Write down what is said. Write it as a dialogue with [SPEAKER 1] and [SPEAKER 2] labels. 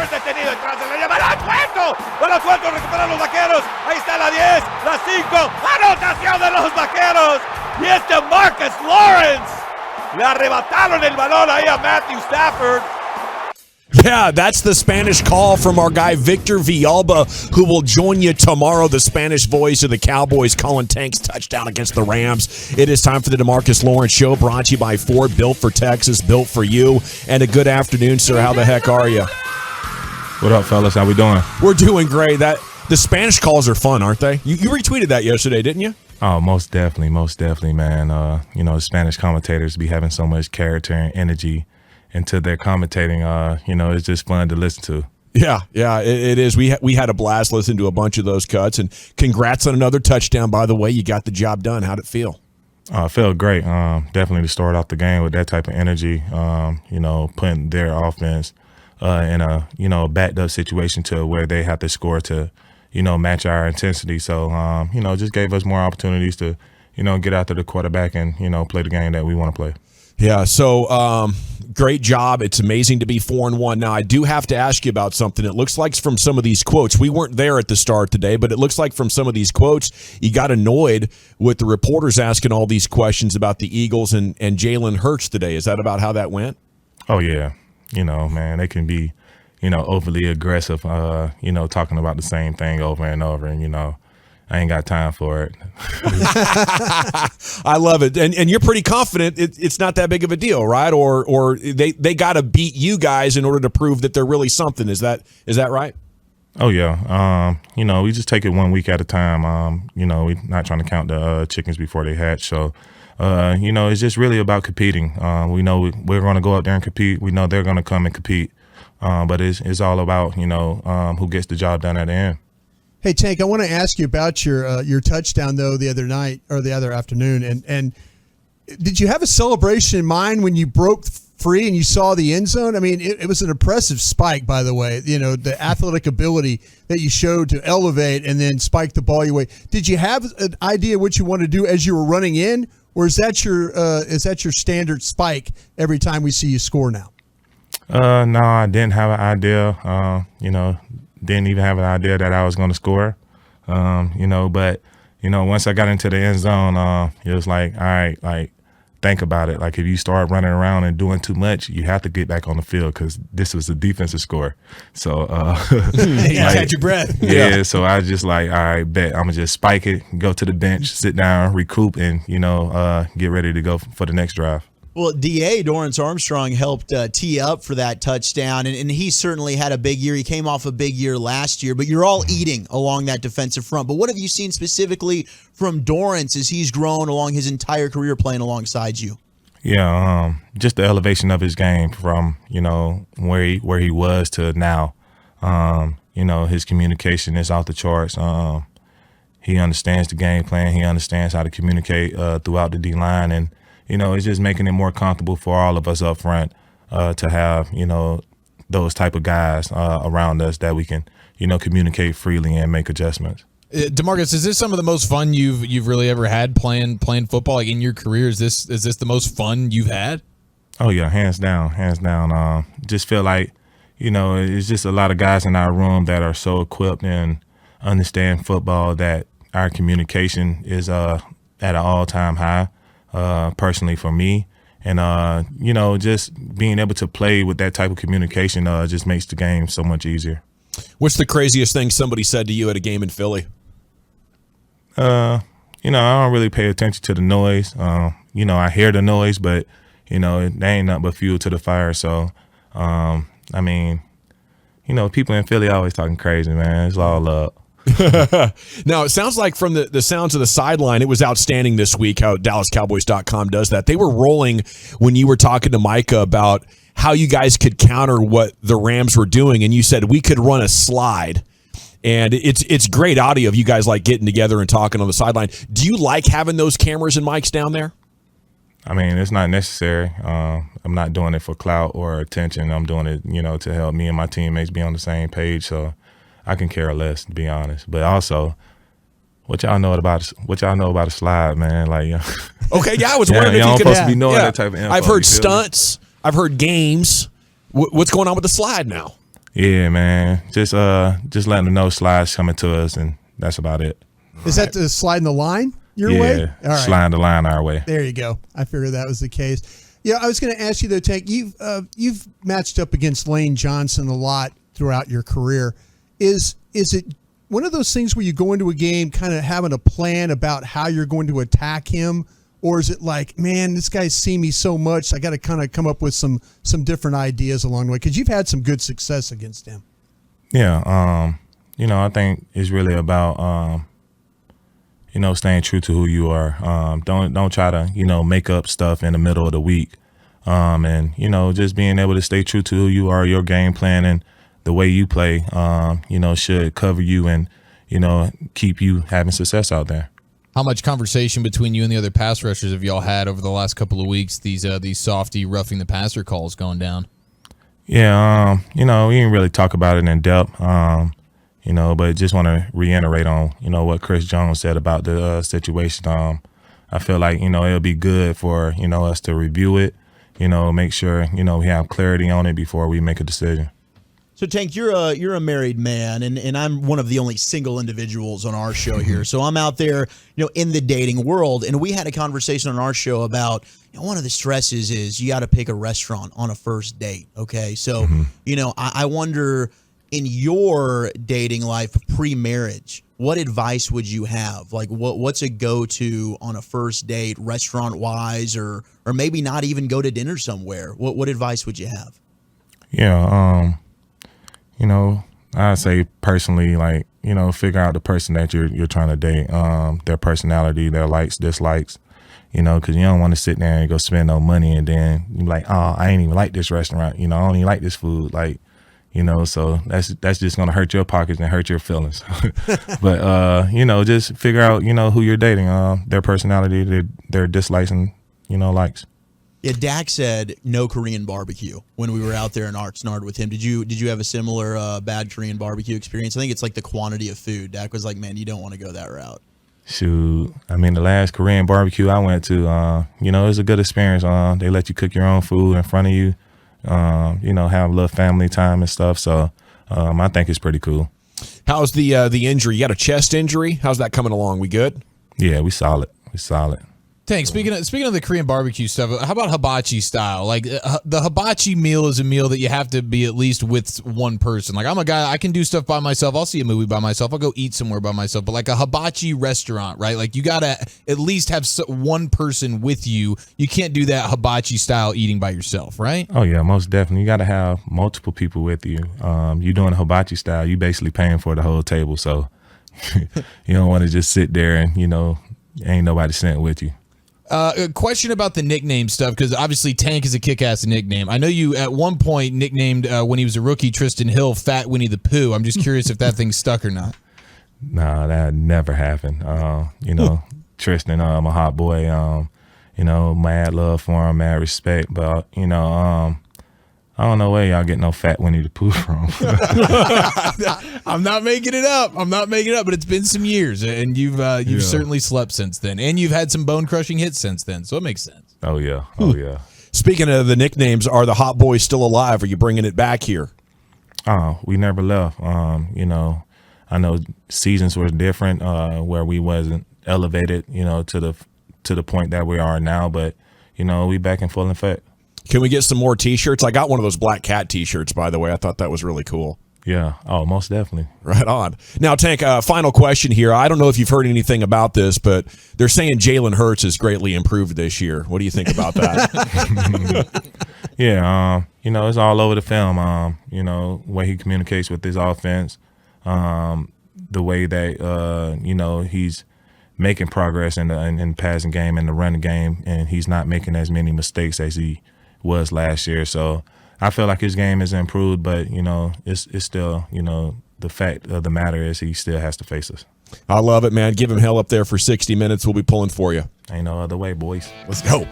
[SPEAKER 1] es detenido detrás de la llave. ¡Balón suelto! Recuperan los vaqueros. Ahí está la 10, la 5. ¡Anotación de los vaqueros! Y es DeMarcus Lawrence. Le arrebataron el balón ahí a Matthew Stafford.
[SPEAKER 2] Yeah, that's the Spanish call from our guy Victor Villalba, who will join you tomorrow, the Spanish voice of the Cowboys, calling Tank's touchdown against the Rams. It is time for the DeMarcus Lawrence Show, brought to you by Ford, built for Texas, built for you. And a good afternoon, sir. How the heck are you?
[SPEAKER 3] What up, fellas? How we doing?
[SPEAKER 2] We're doing great. The Spanish calls are fun, aren't they? You retweeted that yesterday, didn't you?
[SPEAKER 3] Oh, most definitely, man. The Spanish commentators be having so much character and energy into their commentating. It's just fun to listen to.
[SPEAKER 2] Yeah, it is. We had a blast listening to a bunch of those cuts, and congrats on another touchdown, by the way. You got the job done. How'd it feel?
[SPEAKER 3] It felt great. Definitely to start off the game with that type of energy, putting their offense in a backed up situation to where they have to score to, match our intensity. So, just gave us more opportunities to, get after the quarterback and, play the game that we want to play.
[SPEAKER 2] Yeah, so great job. It's amazing to be 4-1. Now, I do have to ask you about something. It looks like from some of these quotes, we weren't there at the start today, but it looks like from some of these quotes, you got annoyed with the reporters asking all these questions about the Eagles and Jalen Hurts today. Is that about how that went?
[SPEAKER 3] Oh, yeah. Man, they can be, overly aggressive, talking about the same thing over and over. And, I ain't got time for it.
[SPEAKER 2] I love it. And you're pretty confident it's not that big of a deal, right? Or they got to beat you guys in order to prove that they're really something. Is that right?
[SPEAKER 3] Oh, yeah. We just take it 1 week at a time. We're not trying to count the chickens before they hatch. So, it's just really about competing. We know we're going to go out there and compete. We know they're going to come and compete. But it's all about, who gets the job done at the end.
[SPEAKER 4] Hey, Tank, I want to ask you about your touchdown, though, the other night or the other afternoon. And did you have a celebration in mind when you broke free and you saw the end zone? I mean, it was an impressive spike, by the way, the athletic ability that you showed to elevate and then spike the ball your way. Did you have an idea what you wanted to do as you were running in, or is that your standard spike every time we see you score now?
[SPEAKER 3] No, I didn't have an idea. Didn't even have an idea that I was going to score, but, once I got into the end zone, it was like, all right, like, think about it. Like, if you start running around and doing too much, you have to get back on the field because this was a defensive score. So,
[SPEAKER 4] catch your breath.
[SPEAKER 3] Yeah, so I was just like, all right, bet. I'm going to just spike it, go to the bench, sit down, recoup, and, get ready to go for the next drive.
[SPEAKER 5] Well, DA, Dorance Armstrong, helped tee up for that touchdown, and he certainly had a big year. He came off a big year last year, but you're all eating along that defensive front. But what have you seen specifically from Dorance as he's grown along his entire career playing alongside you?
[SPEAKER 3] Yeah, just the elevation of his game from, where he was to now. His communication is off the charts. He understands the game plan. He understands how to communicate throughout the D-line, and it's just making it more comfortable for all of us up front to have, those type of guys around us that we can, communicate freely and make adjustments.
[SPEAKER 6] DeMarcus, is this some of the most fun you've really ever had playing football? Like in your career, is this the most fun you've had?
[SPEAKER 3] Oh yeah, hands down. Just feel like, it's just a lot of guys in our room that are so equipped and understand football that our communication is at an all-time high. Personally for me, and just being able to play with that type of communication just makes the game so much easier.
[SPEAKER 2] What's the craziest thing somebody said to you at a game in Philly?
[SPEAKER 3] I don't really pay attention to the noise. I hear the noise, but they ain't nothing but fuel to the fire. So, people in Philly always talking crazy, man. It's all up.
[SPEAKER 2] Now, it sounds like from the sounds of the sideline, it was outstanding this week how DallasCowboys.com does that. They were rolling when you were talking to Micah about how you guys could counter what the Rams were doing, and you said we could run a slide. And it's great audio of you guys like getting together and talking on the sideline. Do you like having those cameras and mics down there?
[SPEAKER 3] I mean, it's not necessary. I'm not doing it for clout or attention. I'm doing it, to help me and my teammates be on the same page. So I can care less, to be honest. But also, what y'all know about a slide, man? Like,
[SPEAKER 2] okay, yeah, I was wondering
[SPEAKER 3] if
[SPEAKER 2] you
[SPEAKER 3] could.
[SPEAKER 2] Supposed
[SPEAKER 3] to be knowing that type of info.
[SPEAKER 2] I've heard stunts. I've heard games. What's going on with the slide now?
[SPEAKER 3] Yeah, man. Just letting them know slides coming to us, and that's about it.
[SPEAKER 4] Is that the sliding the line your way?
[SPEAKER 3] Yeah,
[SPEAKER 4] All right.
[SPEAKER 3] sliding the line our way.
[SPEAKER 4] There you go. I figured that was the case. Yeah, I was going to ask you though, Tank. You've matched up against Lane Johnson a lot throughout your career. Is it one of those things where you go into a game kind of having a plan about how you're going to attack him, or is it like, man, this guy's seen me so much, I got to kind of come up with some different ideas along the way? Because you've had some good success against him.
[SPEAKER 3] Yeah, I think it's really about staying true to who you are. Don't try to make up stuff in the middle of the week, and just being able to stay true to who you are, your game plan, and the way you play, should cover you and keep you having success out there.
[SPEAKER 6] How much conversation between you and the other pass rushers have y'all had over the last couple of weeks? These softy roughing the passer calls going down.
[SPEAKER 3] Yeah, we didn't really talk about it in depth, but just want to reiterate on what Chris Jones said about the situation. I feel like it'll be good for us to review it, make sure we have clarity on it before we make a decision.
[SPEAKER 5] So, Tank, you're a married man, and I'm one of the only single individuals on our show here. So I'm out there, in the dating world, and we had a conversation on our show about one of the stresses is you got to pick a restaurant on a first date. Okay, so I wonder, in your dating life pre-marriage, what advice would you have? Like, what's a go-to on a first date, restaurant-wise, or maybe not even go to dinner somewhere? What advice would you have?
[SPEAKER 3] Yeah. I say personally, figure out the person that you're trying to date, their personality, their likes, dislikes, because you don't want to sit there and go spend no money and then you're like, oh, I ain't even like this restaurant, I don't even like this food, so that's just gonna hurt your pockets and hurt your feelings. But just figure out who you're dating, their personality, their dislikes and likes.
[SPEAKER 5] Yeah, Dak said no Korean barbecue when we were out there in Oxnard with him. Did you have a similar bad Korean barbecue experience? I think it's like the quantity of food. Dak was like, man, you don't want to go that route.
[SPEAKER 3] Shoot, I mean, the last Korean barbecue I went to, it was a good experience. They let you cook your own food in front of you, have a little family time and stuff. So I think it's pretty cool.
[SPEAKER 2] How's the injury? You got a chest injury? How's that coming along? We good?
[SPEAKER 3] Yeah, we solid.
[SPEAKER 6] Tank, speaking of the Korean barbecue stuff, how about hibachi style? Like the hibachi meal is a meal that you have to be at least with one person. Like I'm a guy, I can do stuff by myself. I'll see a movie by myself. I'll go eat somewhere by myself. But like a hibachi restaurant, right? Like you gotta at least have one person with you. You can't do that hibachi style eating by yourself, right?
[SPEAKER 3] Oh yeah, most definitely. You gotta have multiple people with you. You doing hibachi style, you basically paying for the whole table. So you don't want to just sit there and ain't nobody sitting with you.
[SPEAKER 6] A question about the nickname stuff, because obviously Tank is a kick-ass nickname. I know you at one point nicknamed when he was a rookie Tristan Hill Fat Winnie the Pooh. I'm just curious if that thing stuck or not.
[SPEAKER 3] Nah, that never happened. Tristan, I'm a hot boy. Mad love for him, mad respect, but I don't know where y'all get no Fat Winnie the Pooh from.
[SPEAKER 6] I'm not making it up. But it's been some years, and you've certainly slept since then, and you've had some bone-crushing hits since then, so it makes sense.
[SPEAKER 3] Oh yeah.
[SPEAKER 2] Speaking of the nicknames, are the Hot Boys still alive? Are you bringing it back here?
[SPEAKER 3] Oh, we never left. I know seasons were different, where we wasn't elevated, to the point that we are now, but we back in full effect.
[SPEAKER 2] Can we get some more T-shirts? I got one of those Black Cat T-shirts, by the way. I thought that was really cool.
[SPEAKER 3] Yeah. Oh, most definitely.
[SPEAKER 2] Right on. Now, Tank, final question here. I don't know if you've heard anything about this, but they're saying Jalen Hurts has greatly improved this year. What do you think about that?
[SPEAKER 3] Yeah. It's all over the film. Way he communicates with his offense, the way that, he's making progress in the passing game and the running game, and he's not making as many mistakes as he was last year. So I feel like his game has improved, but it's still, the fact of the matter is he still has to face us.
[SPEAKER 2] I love it, man. Give him hell up there for 60 minutes. We'll be pulling for you.
[SPEAKER 3] Ain't no other way, boys.
[SPEAKER 2] Let's go.